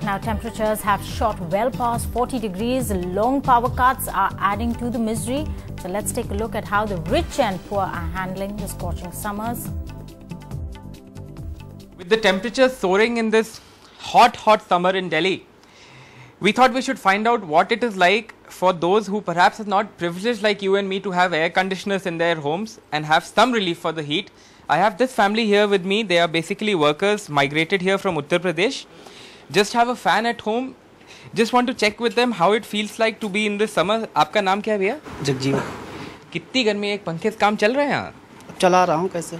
Now temperatures have shot well past 40 degrees. Long power cuts are adding to the misery. So let's take a look at how the rich and poor are handling the scorching summers. With the temperatures soaring in this hot summer in Delhi, we thought we should find out what it is like for those who perhaps are not privileged like you and me to have air conditioners in their homes and have some relief for the heat. I have this family here with me. They are basically workers migrated here from Uttar Pradesh. Just have a fan at home. Just want to check with them how it feels like to be in this summer. आपका नाम क्या है भैया? जगजीवन। कितनी गर्मी है, एक पंखे से काम चल रहे हैं यहाँ? चला रहा हूँ कैसे।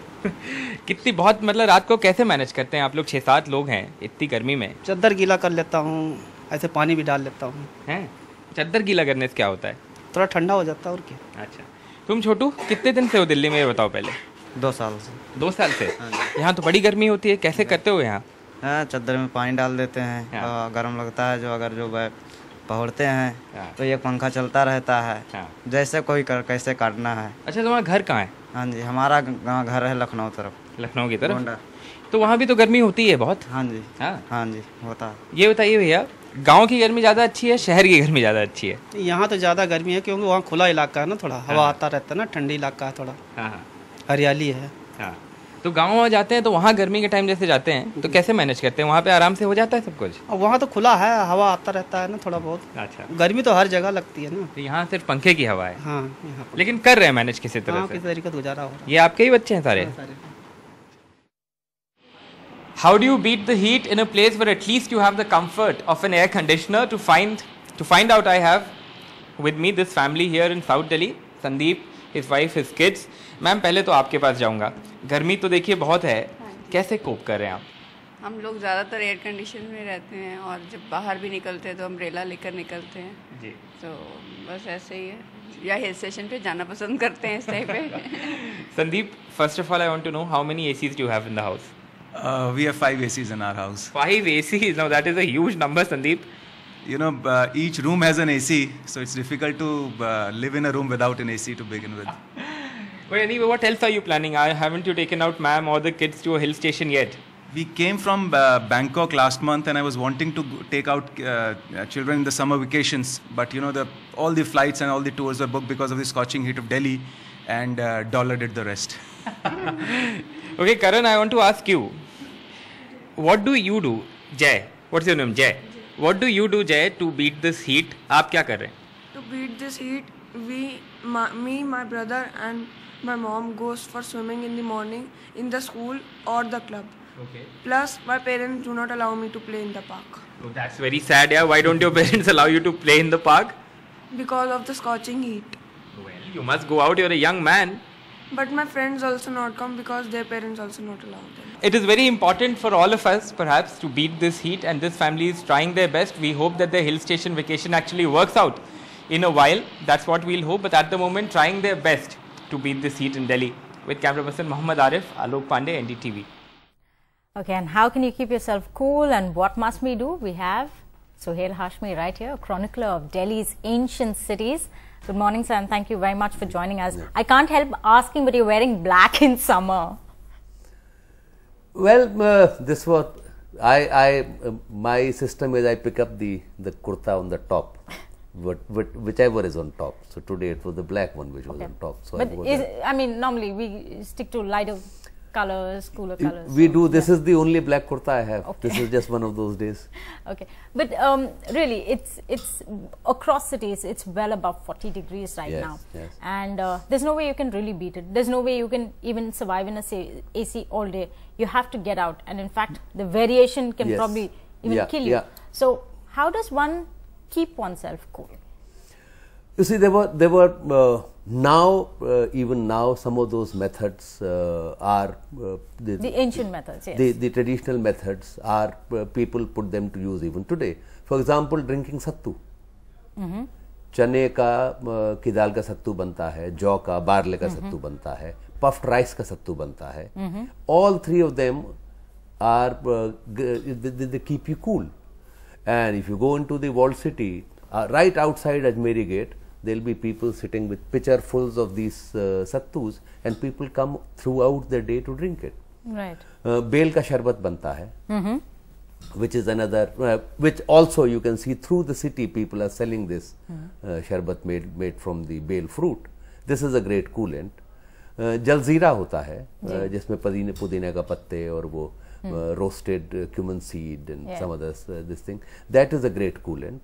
कितनी बहुत मतलब रात को कैसे मैनेज करते हैं आप लोग? 6-7 लोग हैं इतनी गर्मी में। चद्दर गीला कर लेता हूँ, ऐसे पानी भी डाल लेता हूँ। हैं? चद्दर गीला करने से क्या होता है? थोड़ा ठंडा हो जाता है और क्या। अच्छा, तुम छोटू कितने दिन से हो दिल्ली में, ये बताओ पहले। 2 साल से। 2 साल से? यहाँ तो बड़ी गर्मी होती है, कैसे करते हो यहाँ? चद्दर में पानी डाल देते हैं, गर्म लगता है जो अगर जो पहुँचते हैं तो ये पंखा चलता रहता है, जैसे कोई कैसे काटना है। अच्छा, तुम्हारा घर कहाँ है? हाँ जी, हमारा घर है लखनऊ तरफ। लखनऊ की तरफ? तो वहाँ भी तो गर्मी होती है बहुत? हाँ जी, हाँ जी होता है। ये बताइए भैया, गांव की गर्मी ज़्यादा अच्छी है, शहर की गर्मी ज़्यादा अच्छी है? यहाँ तो ज़्यादा गर्मी है क्योंकि वहाँ खुला इलाका है ना, थोड़ा हवा आता रहता है ना, ठंडी इलाका है थोड़ा, हरियाली है। हाँ, तो गाँव में जाते हैं तो वहाँ गर्मी के टाइम जैसे जाते हैं तो कैसे मैनेज करते हैं? वहाँ पे आराम से हो जाता है सब कुछ? वहाँ तो खुला है, हवा आता रहता है ना थोड़ा बहुत। अच्छा, गर्मी तो हर जगह लगती है ना। तो यहाँ सिर्फ पंखे की हवा है? हाँ, यहाँ लेकिन कर रहे हैं मैनेज किसी तरह से? किसी तरीके से गुजारा हो रहा है। ये आपके ही बच्चे हैं सारे? How do you beat the heat in a place where at least you have the comfort of an air conditioner? To find out, I have with me this family here in South Delhi, Sandeep, his wife, his kids. Ma'am पहले तो आपके पास जाऊंगा, गर्मी तो देखिए बहुत है, कैसे कोप कर रहे हैं आप? हम लोग ज़्यादातर एयर कंडीशन में रहते हैं और जब बाहर भी निकलते हैं तो अम्ब्रेला लेकर निकलते हैं जी। तो बस ऐसे ही है, या हिल स्टेशन पे जाना पसंद करते हैं इस टाइप पे। Sandeep, first of all I want to know how many ACs do you have in the house? We have 5 ACs in our house. 5 ACs? Now that is a huge number, Sandeep. You know, each room has an AC, so it's difficult to live in a room without an AC to begin with. But anyway, what else are you planning? Haven't you taken out ma'am or the kids to a hill station yet? We came from Bangkok last month and I was wanting to take out children in the summer vacations. But you know, all the flights and all the tours were booked because of the scorching heat of Delhi, and dollar did the rest. Okay, Karan, I want to ask you, what do you do? Jay, what's your name? Jay. What do you do, Jay, to beat this heat? आप क्या कर रहे हैं? To beat this heat, me, my brother and my mom goes for swimming in the morning in the school or the club. Okay. Plus, my parents do not allow me to play in the park. Oh, that's very sad, yeah. Why don't your parents allow you to play in the park? Because of the scorching heat. Well, you must go out. You're a young man. But my friends also not come because their parents also not allow them. It is very important for all of us, perhaps, to beat this heat, and this family is trying their best. We hope that their hill station vacation actually works out in a while. That's what we'll hope. But at the moment, trying their best to beat this heat in Delhi. With camera person Mohammad Arif, Alok Pandey, NDTV. Okay, and how can you keep yourself cool, and what must we do? We have Sohail Hashmi right here, a chronicler of Delhi's ancient cities. Good morning, sir, and thank you very much for joining us. I can't help asking, but you're wearing black in summer. Well, this was my system is I pick up the kurta on the top, whichever is on top. So today it was the black one which was on top. So but I mean, normally we stick to lighter colors, cooler colors. We do. This is the only black kurta I have. Okay. This is just one of those days. Okay, but really, it's across cities. It's well above 40 degrees right now, and there's no way you can really beat it. There's no way you can even survive in a AC all day. You have to get out, and in fact, the variation can probably even kill you. So, how does one keep oneself cool? You see, there were now even now some of those methods are the ancient methods. Yes. The traditional methods are people put them to use even today. For example, drinking sattu. चने का की दाल का सत्तू बनता है, जौ का barley का सत्तू बनता है, puffed rice का सत्तू बनता है. All three of them are they keep you cool. And if you go into the walled city, right outside Ajmeri Gate, there will be people sitting with pitcherfuls of these sattus, and people come throughout the day to drink it. Right. बेल का शरबत बनता है. which is another, which also you can see through the city people are selling this sharbat made from the bale fruit. This is a great coolant. Jaljeera होता है जिसमें पुदीने का पत्ते और वो roasted cumin seed and some others, this thing, that is a great coolant.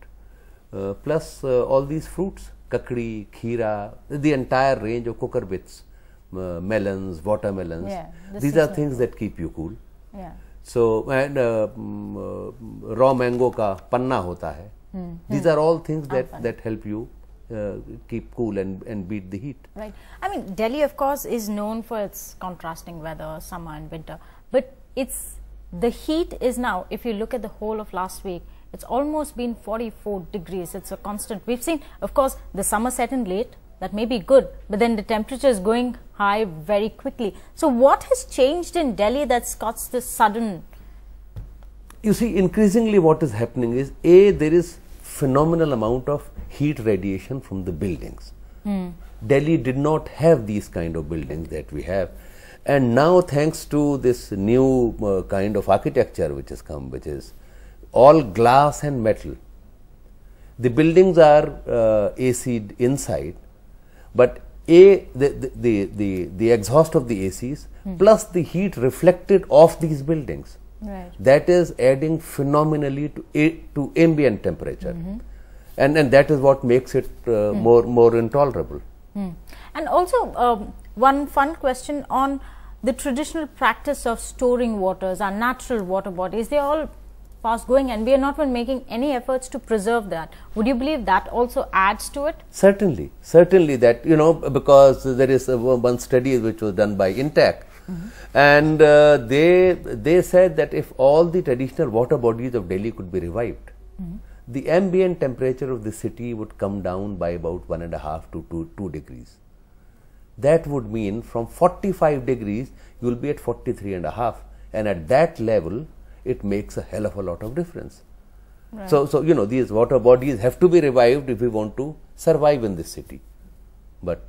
Plus all these fruits, kakdi, kheera, the entire range of cucurbits, melons, watermelons, these are things that keep you cool. So, and raw mango ka panna hota hai. These are all things that help you keep cool and beat the heat. Right. I mean, Delhi, of course, is known for its contrasting weather, summer and winter. But the heat is now, if you look at the whole of last week, it's almost been 44 degrees. It's a constant. We've seen, of course, the summer set in late. That may be good, but then the temperature is going high very quickly. So what has changed in Delhi that's caused this sudden? You see, increasingly what is happening is, there is phenomenal amount of heat radiation from the buildings. Delhi did not have these kind of buildings that we have. And now, thanks to this new kind of architecture which has come, which is all glass and metal, the buildings are AC'd inside, but the exhaust of the ACs plus the heat reflected off these buildings, that is adding phenomenally to ambient temperature, and that is what makes it more intolerable. And also one fun question on the traditional practice of storing waters, our natural water bodies, they are all fast going and we are not even making any efforts to preserve that. Would you believe that also adds to it? Certainly, certainly that, you know, because there is one study which was done by INTAC, and they said that if all the traditional water bodies of Delhi could be revived, the ambient temperature of the city would come down by about 1.5 to 2 degrees. That would mean from 45 degrees you will be at 43.5, and at that level it makes a hell of a lot of difference. Right. So you know, these water bodies have to be revived if we want to survive in this city, but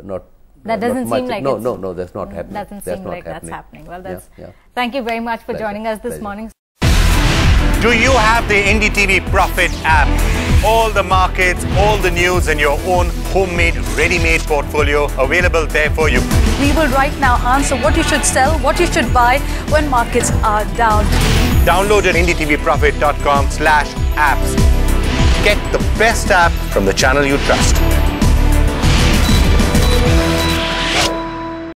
not. That doesn't seem like no, that's not happening. Doesn't seem like that's happening. Well, that's. Thank you very much for joining us this morning. Do you have the NDTV Profit app? All the markets, all the news in your own homemade, ready-made portfolio available there for you. We will right now answer what you should sell, what you should buy when markets are down. Download at ndtvprofit.com/apps. Get the best app from the channel you trust.